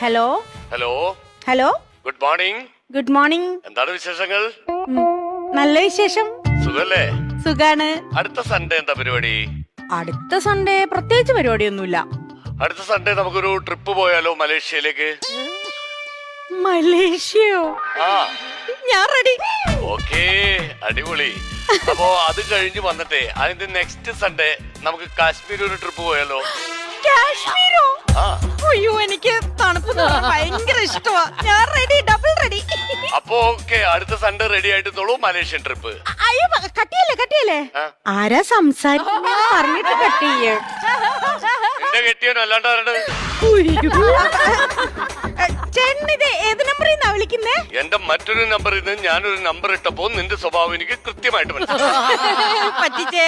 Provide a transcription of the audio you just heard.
Hello hello hello good morning. Good morning. എന്താണ് വിശേഷങ്ങൾ? നല്ല വിശേഷം. സുഖല്ലേ? സുഖാണ്. അടുത്ത സൺഡേ എന്താ പരിപാടി? അടുത്ത സൺഡേ പ്രത്യേകിച്ച് പരിപാടിയൊന്നുമില്ല. അടുത്ത സൺഡേ നമുക്കൊരു ട്രിപ്പ് പോയാലോ മലേഷ്യയിലേക്ക്? മലേഷ്യയോ? ആ ഞാൻ റെഡി. ഓക്കേ, അടിപൊളി. അപ്പോ അത് കഴിഞ്ഞ് വന്നിട്ടേ അതിന്റെ നെക്സ്റ്റ് സൺഡേ നമുക്ക് കാശ്മീർ ഒരു ട്രിപ്പ് പോയാലോ? കാശ്മീരോ? ആ അയ്യോ, എനിക്ക് തണുപ്പ് ഭയങ്കര ഇഷ്ടമാ. ഞാൻ റെഡി, ഡബിൾ റെഡി. അപ്പോ ഓക്കെ, അടുത്ത സൺഡേ റെഡി ആയിട്ടോളൂ മലേഷ്യൻ ട്രിപ്പ്. അയ്യോ, കട്ടിയല്ലേ. ആരാ സംസാരിക്കുന്ന പറഞ്ഞിട്ട് കട്ടിയേ? എന്റെ കെട്ടിയാനോ അല്ലാണ്ട് ആരുടെ? ചേട്ടനിത് ഏത് നമ്പറിൽ നിന്നാ വിളിക്കുന്നേ? എന്റെ മറ്റൊരു നമ്പറിൽ നിന്ന് ഞാനൊരു നമ്പർ ഇട്ടപ്പോ നിന്റെ സ്വഭാവം എനിക്ക് കൃത്യമായിട്ട് മനസ്സിലായി. പറ്റിച്ചേ.